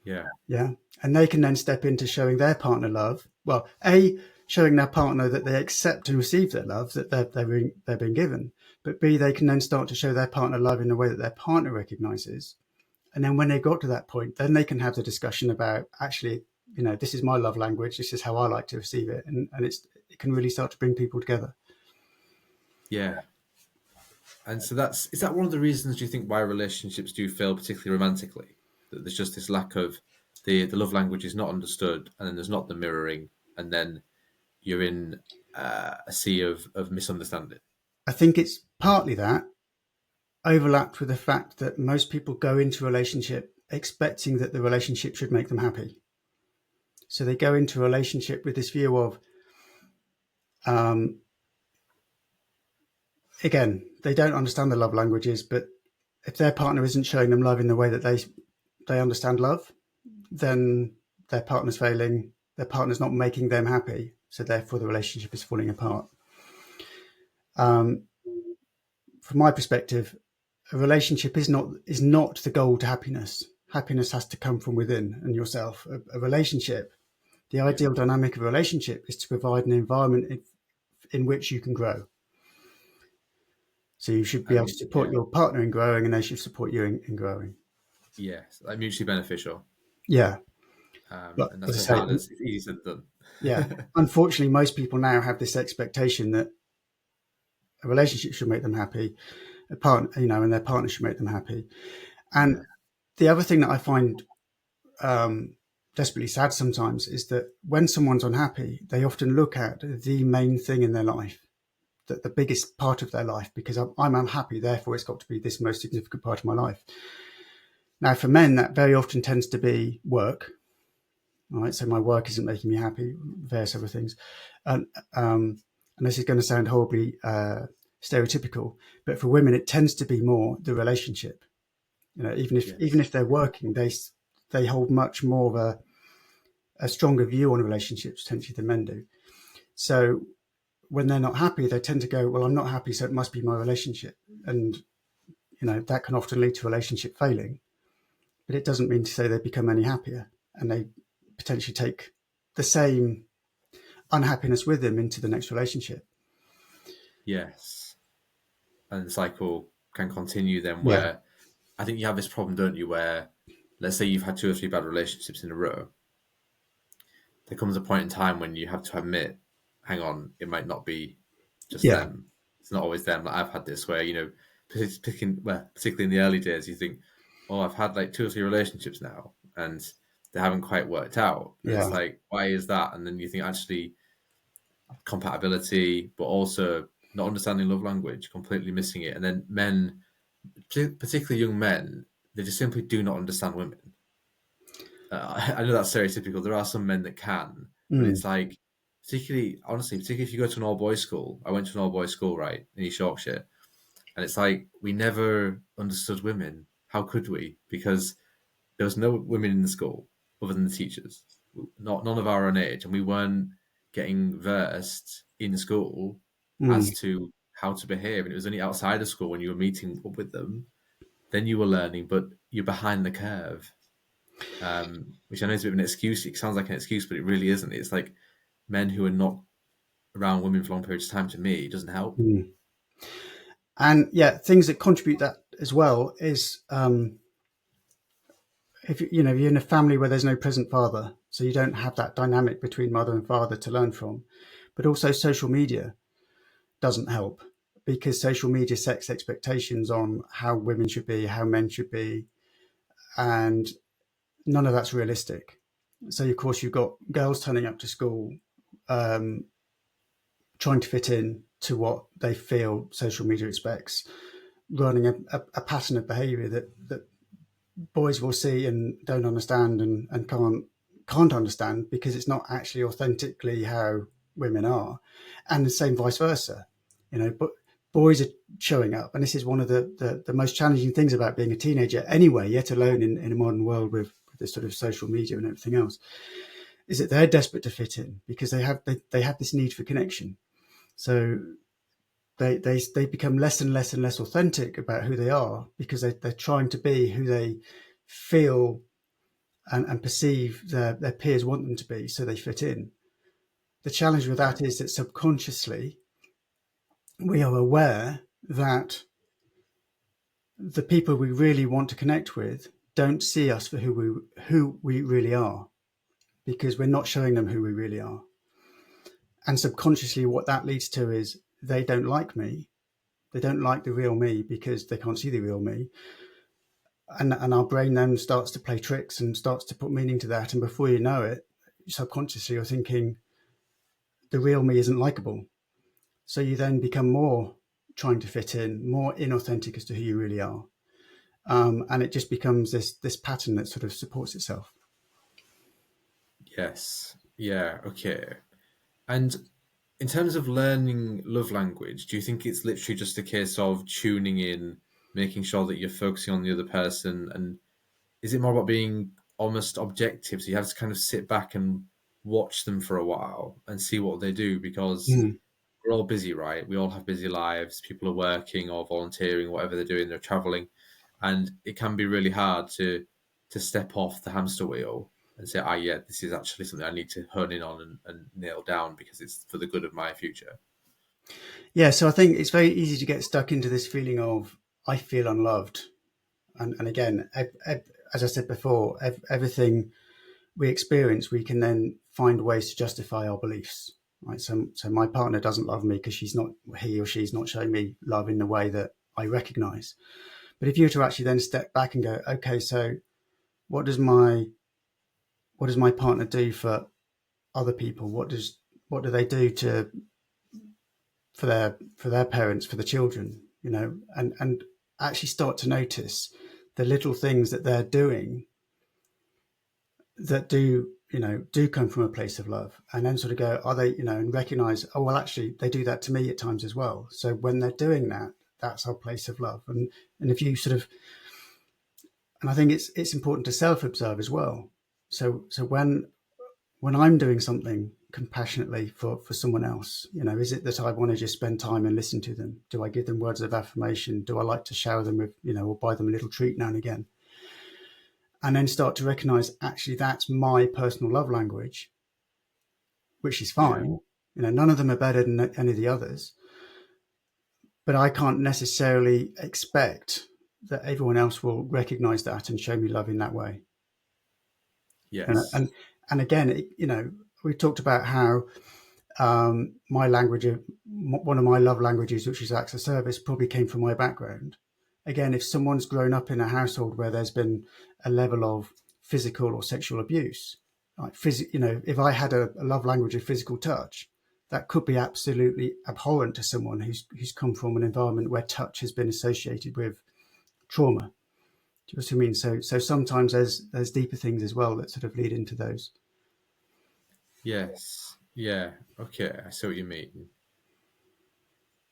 Yeah. Yeah. And they can then step into showing their partner love. Well, A, showing their partner that they accept and receive their love, that they're being given. But B, they can then start to show their partner love in a way that their partner recognizes. And then when they got to that point, then they can have the discussion about, actually, this is my love language. This is how I like to receive it. And it can really start to bring people together. Yeah. And so is that one of the reasons do you think why relationships do fail, particularly romantically? That there's just this lack of the love language is not understood, and then there's not the mirroring, and then you're in a sea of misunderstanding. I think it's partly that, overlapped with the fact that most people go into a relationship expecting that the relationship should make them happy. So they go into a relationship with this view of, um, again, they don't understand the love languages, but if their partner isn't showing them love in the way that they understand love, then their partner's failing, their partner's not making them happy, so therefore the relationship is falling apart. Um, from my perspective, a relationship is not the goal to happiness. Happiness has to come from within and yourself. A relationship, the Yeah. ideal dynamic of a relationship is to provide an environment in which you can grow. So you should be able to And support yeah, your partner in growing, and they should support you in growing. yes, like mutually beneficial. Yeah, but And that's as as I say, hard as it's easy said than yeah. done. Unfortunately, most people now have this expectation that a relationship should make them happy, a partner, and their partner should make them happy. And Yeah. the other thing that I find um, desperately sad sometimes is that when someone's unhappy, they often look at the main thing in their life, the biggest part of their life, because I'm unhappy, therefore it's got to be this most significant part of my life. Now, for men, that very often tends to be work. Right, so my work isn't making me happy, various other things, and and this is going to sound horribly stereotypical, but for women, it tends to be more the relationship. Even Yes. if they're working, they hold much more of a stronger view on relationships potentially than men do. So when they're not happy, they tend to go, "Well, I'm not happy, so it must be my relationship," and that can often lead to relationship failing. But it doesn't mean to say they become any happier, and they potentially take the same unhappiness with them into the next relationship. Yes. And the cycle can continue then Yeah, where I think you have this problem, don't you, where let's say you've had 2 or 3 bad relationships in a row, there comes a point in time when you have to admit, hang on, it might not be just yeah, them. It's not always them. Like I've had this where, particularly in the early days, you think, oh, I've had like 2 or 3 relationships now and they haven't quite worked out. And it's yeah, like, why is that? And then you think actually compatibility, but also not understanding love language, completely missing it. And then men, particularly young men, they just simply do not understand women. I know that's stereotypical. There are some men that can, but mm, it's like, particularly if you go to an all boys school. I went to an all boys school, right, in East Yorkshire, and it's like we never understood women. How could we? Because there was no women in the school other than the teachers, not none of our own age, and we weren't getting versed in school as mm, to how to behave. And it was only outside of school when you were meeting up with them, then you were learning, but you're behind the curve. Which I know is a bit of an excuse. It sounds like an excuse, but it really isn't. It's like men who are not around women for long periods of time. To me, it doesn't help. mm. And yeah, things that contribute that as well is if you're in a family where there's no present father, so you don't have that dynamic between mother and father to learn from, but also social media doesn't help because social media sets expectations on how women should be, how men should be, and none of that's realistic. So of course you've got girls turning up to school um, trying to fit in to what they feel social media expects, running a pattern of behaviour that boys will see and don't understand and can't understand because it's not actually authentically how women are, and the same vice versa. But boys are showing up, and this is one of the most challenging things about being a teenager anyway, yet alone in a modern world with this sort of social media and everything else, is that they're desperate to fit in because they have this need for connection. So they become less and less and less authentic about who they are because they're trying to be who they feel and perceive their peers want them to be, so they fit in. The challenge with Yeah, that is that subconsciously we are aware that the people we really want to connect with don't see us for who we really are because we're not showing them who we really are. And subconsciously, what that leads to is they don't like me. They don't like the real me because they can't see the real me. And our brain then starts to play tricks and starts to put meaning to that. And before you know it, subconsciously you're thinking the real me isn't likable. So you then become more trying to fit in, more inauthentic as to who you really are. And it just becomes this pattern that sort of supports itself. yes, yeah, okay. And in terms of learning love language, do you think it's literally just a case of tuning in, making sure that you're focusing on the other person, and is it more about being almost objective? So you have to kind of sit back and watch them for a while and see what they do, because Mm. we're all busy, right? We all have busy lives. People are working or volunteering, whatever they're doing, they're traveling. And it can be really hard to step off the hamster wheel and say, ah, yeah, this is actually something I need to hone in on and nail down because it's for the good of my future. Yeah, so I think it's very easy to get stuck into this feeling of I feel unloved, and again, as I said before, everything we experience, we can then find ways to justify our beliefs. Right, so my partner doesn't love me because he or she's not showing me love in the way that I recognise. But if you were to actually then step back and go, okay, so what does my partner do for other people? What do they do to for their parents, for the children, and actually start to notice the little things that they're doing that do come from a place of love, and then sort of go, are they, and recognize, oh well, actually they do that to me at times as well. So when they're doing that, that's our place of love. And if you sort of, and I think it's important to self-observe as well. So when I'm doing something compassionately for someone else, is it that I want to just spend time and listen to them? Do I give them words of affirmation? Do I like to shower them with, or buy them a little treat now and again? And then start to recognize, actually, that's my personal love language, which is Yeah. fine. None of them are better than any of the others, but I can't necessarily expect that everyone else will recognize that and show me love in that way. And, Yes. and, and again, we talked about how my language, one of my love languages, which is acts of service, probably came from my background. Again, if someone's grown up in a household where there's been a level of physical or sexual abuse, like if I had a love language of physical touch, that could be absolutely abhorrent to someone who's come from an environment where touch has been associated with trauma. Do you know what I mean? So sometimes there's deeper things as well that sort of lead into those. Yes. Yeah. Okay. I see what you mean.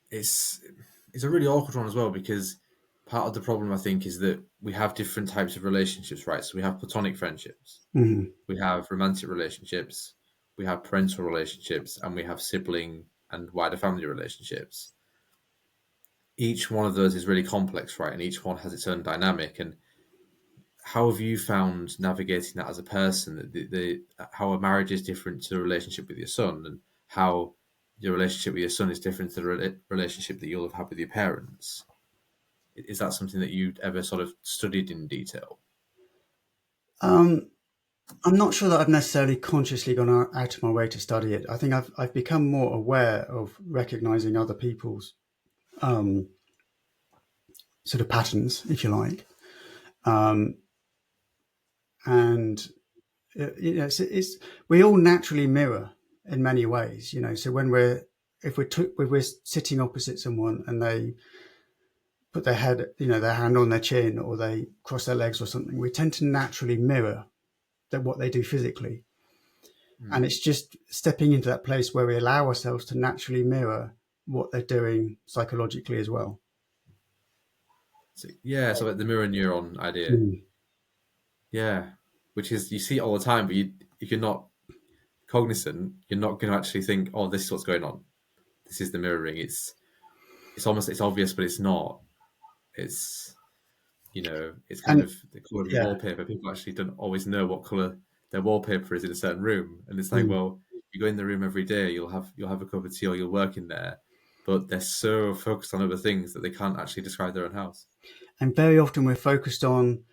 It's it's a really awkward one as well, because part of the problem I think is that we have different types of relationships, right? So we have platonic friendships, Mm-hmm. we have romantic relationships, we have parental relationships, and we have sibling and wider family relationships. Each one of those is really complex, right? And each one has its own dynamic. And how have you found navigating that as a person? How a marriage is different to a relationship with your son, and how your relationship with your son is different to the relationship that you'll have had with your parents. Is that something that you'd ever sort of studied in detail? Um, I'm not sure that I've necessarily consciously gone out of my way to study it. I think I've become more aware of recognizing other people's um, sort of patterns, if you like, um, and it's we all naturally mirror in many ways. So when we're sitting opposite someone and they put their head, their hand on their chin, or they cross their legs or something, we tend to naturally mirror that what they do physically. And Mm. it's just stepping into that place where we allow ourselves to naturally mirror what they're doing psychologically as well. So, yeah, so like the mirror neuron idea. Mm. Yeah, which is you see it all the time, but if you're not cognizant, you're not going to actually think, "Oh, this is what's going on. This is the mirroring." It's obvious, but it's not. It's it's kind And of the color of your yeah, wallpaper. People actually don't always know what color their wallpaper is in a certain room, and it's like, mm. well, you go in the room every day, you'll have a cup of tea or you'll work in there, but they're so focused on other things that they can't actually describe their own house. And very often we're focused on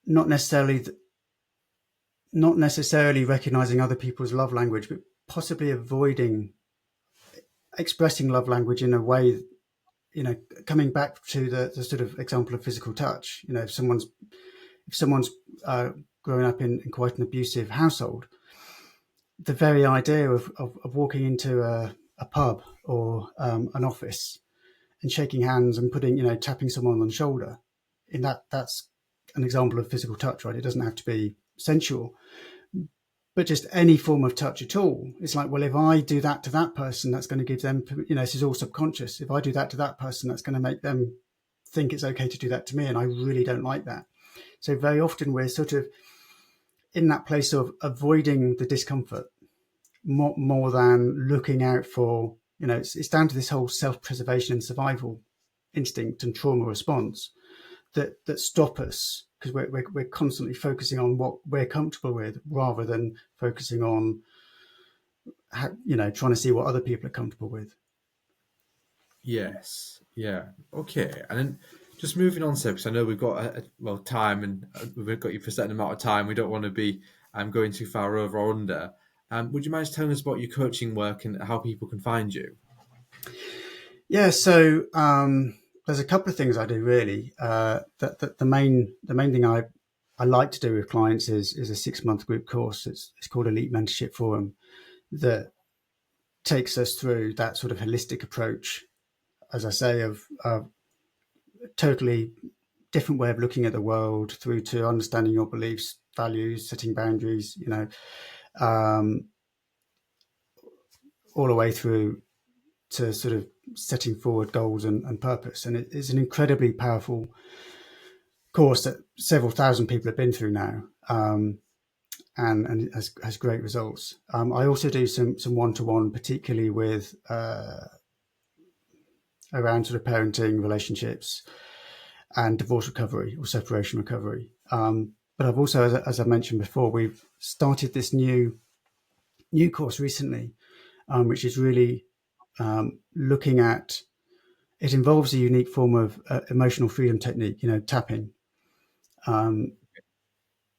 not necessarily not necessarily recognizing other people's love language, but possibly avoiding expressing love language in a way. Coming back to the sort of example of physical touch. If someone's uh, growing up in quite an abusive household, the very idea of walking into a pub or an office and shaking hands and tapping someone on the shoulder, that's an example of physical touch, right? It doesn't have to be sensual, but just any form of touch at all. It's like, well, if I do that to that person, that's going to give them, this is all subconscious. If I do that to that person, that's going to make them think it's okay to do that to me, and I really don't like that. So very often we're sort of in that place of avoiding the discomfort more than looking out for, it's down to this whole self-preservation and survival instinct and trauma response that stop us, because we're constantly focusing on what we're comfortable with rather than focusing on how, trying to see what other people are comfortable with. Yes. Yeah. Okay. And then just moving on, Seb, because I know we've got time, and we've got you for a certain amount of time. We don't want to be going too far over or under. Would you mind just telling us about your coaching work and how people can find you? Yeah, so there's a couple of things I do really. The main thing I like to do with clients is a 6-month group course. It's called Elite Mentorship Forum, that takes us through that sort of holistic approach, as I say, of a totally different way of looking at the world, through to understanding your beliefs, values, setting boundaries, um, all the way through to sort of setting forward goals and purpose. And it's an incredibly powerful course that several thousand people have been through now, and it has great results. I also do some one-to-one, particularly with around sort of parenting, relationships, and divorce recovery or separation recovery. But I've also, as I mentioned before, we've started this new course recently, which is really looking at. It involves a unique form of emotional freedom technique, tapping,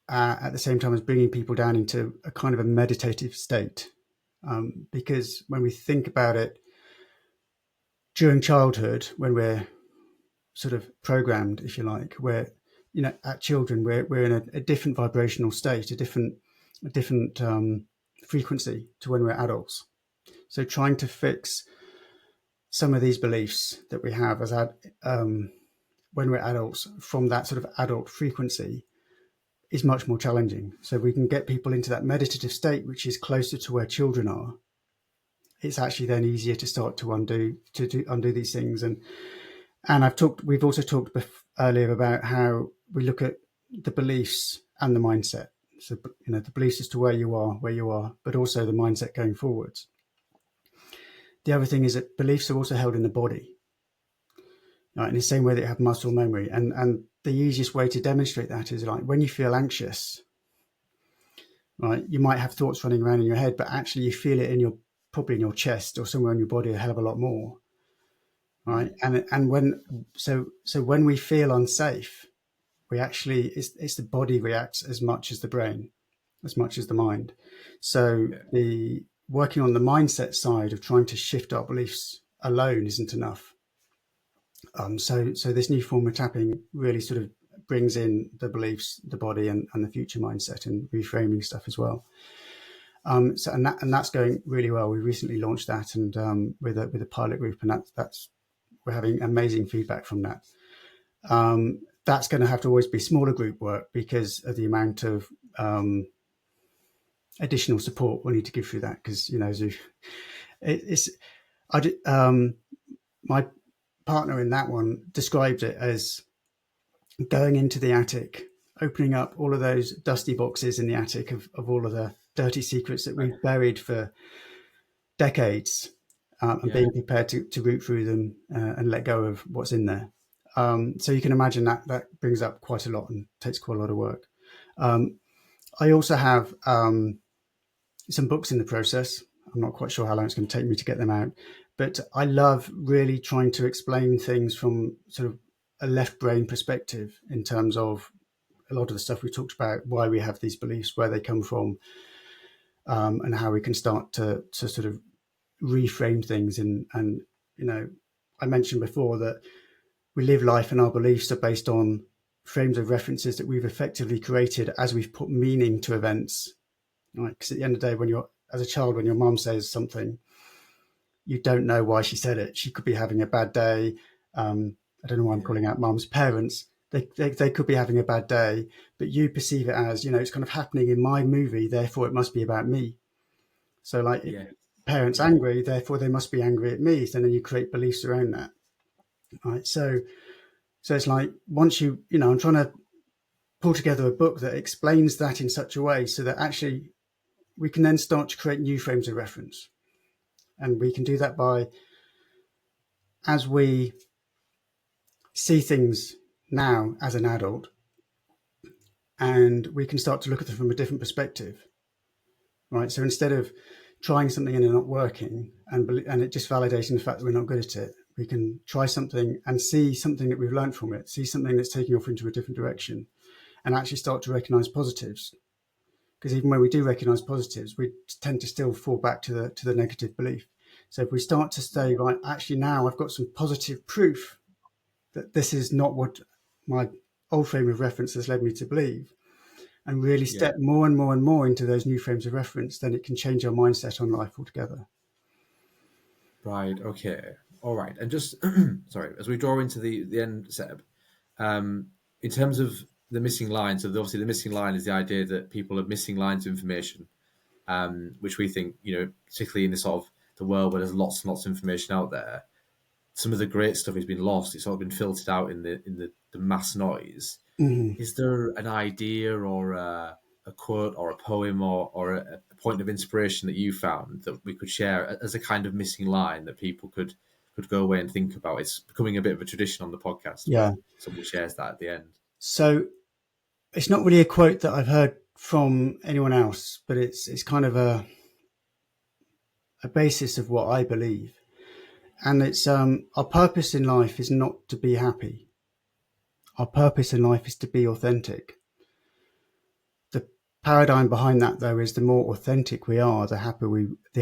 at the same time as bringing people down into a kind of a meditative state. Because when we think about it, during childhood, when we're sort of programmed, if you like, where at children we're in a different vibrational state, a different frequency to when we're adults. So trying to fix some of these beliefs that we have as when we're adults from that sort of adult frequency is much more challenging. So we can get people into that meditative state, which is closer to where children are. It's actually then easier to start to undo these things. And we've also talked earlier about how we look at the beliefs and the mindset. So, the beliefs as to where you are, but also the mindset going forwards. The other thing is that beliefs are also held in the body, right? In the same way that you have muscle memory. And the easiest way to demonstrate that is like when you feel anxious, right? You might have thoughts running around in your head, but actually you feel it probably in your chest or somewhere in your body a hell of a lot more. Right. And when we feel unsafe, we actually, it's the body reacts as much as the brain, as much as the mind. So the working on the mindset side of trying to shift our beliefs alone isn't enough. So this new form of tapping really sort of brings in the beliefs, the body, and the future mindset, and reframing stuff as well. And that's going really well. We recently launched that, and with a pilot group, and that's we're having amazing feedback from that. That's going to have to always be smaller group work because of the amount of additional support we need to give through that. Because my partner in that one described it as going into the attic, opening up all of those dusty boxes in the attic of all of the dirty secrets that we've buried for decades, and being prepared to root through them and let go of what's in there. So you can imagine that brings up quite a lot and takes quite a lot of work. I also have some books in the process. I'm not quite sure how long it's going to take me to get them out, but I love really trying to explain things from sort of a left brain perspective in terms of a lot of the stuff we talked about, why we have these beliefs, where they come from, and how we can start to sort of reframe things. And I mentioned before that we live life and our beliefs are based on frames of references that we've effectively created as we've put meaning to events. Right? Because at the end of the day, when you're as a child, when your mom says something, you don't know why she said it. She could be having a bad day. I don't know why I'm calling out moms. Parents, they could be having a bad day, but you perceive it as, it's kind of happening in my movie, therefore it must be about me. So like parents angry, therefore they must be angry at me. So then you create beliefs around that. Right. So it's like once I'm trying to pull together a book that explains that in such a way so that actually we can then start to create new frames of reference. And we can do that by, as we see things now as an adult, and we can start to look at them from a different perspective, right? So instead of trying something and it not working and it just validating the fact that we're not good at it, we can try something and see something that we've learned from it, see something that's taking off into a different direction, and actually start to recognize positives. Because even when we do recognize positives, we tend to still fall back to the negative belief. So if we start to say, right, actually now I've got some positive proof that this is not what my old frame of reference has led me to believe, and really Yeah. step more and more and more into those new frames of reference, then it can change our mindset on life altogether. Right. Okay. All right. And just sorry, as we draw into the end, Seb, in terms of the missing line. So obviously, the missing line is the idea that people are missing lines of information, which we think, particularly in the sort of the world where there's lots and lots of information out there, some of the great stuff has been lost. It's sort of been filtered out in the mass noise. Mm-hmm. Is there an idea or a quote or a poem or a point of inspiration that you found that we could share as a kind of missing line that people could go away and think about? It's becoming a bit of a tradition on the podcast Yeah. where someone shares that at the end. So it's not really a quote that I've heard from anyone else, but it's kind of a basis of what I believe. And it's our purpose in life is not to be happy. Our purpose in life is to be authentic. The paradigm behind that, though, is the more authentic we are, the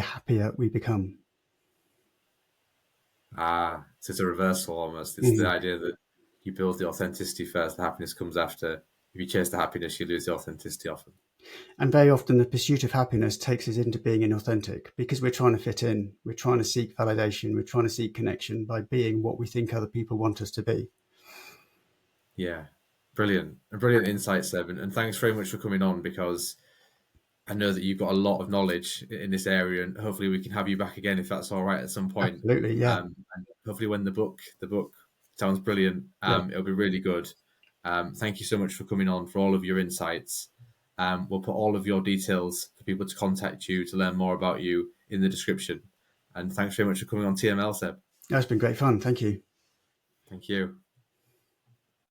happier we become. So it's a reversal almost. It's the Mm-hmm. idea that you build the authenticity first, the happiness comes after. If you chase the happiness, you lose the authenticity often. And very often the pursuit of happiness takes us into being inauthentic because we're trying to fit in. We're trying to seek validation. We're trying to seek connection by being what we think other people want us to be. Yeah, brilliant. A brilliant insight, Seb. And thanks very much for coming on, because I know that you've got a lot of knowledge in this area, and hopefully we can have you back again if that's all right at some point. Absolutely. Yeah. And hopefully when the book sounds brilliant, Yeah. it'll be really good. Thank you so much for coming on, for all of your insights. We'll put all of your details for people to contact you to learn more about you in the description. And thanks very much for coming on TML, Seb. That's been great fun. Thank you. Thank you.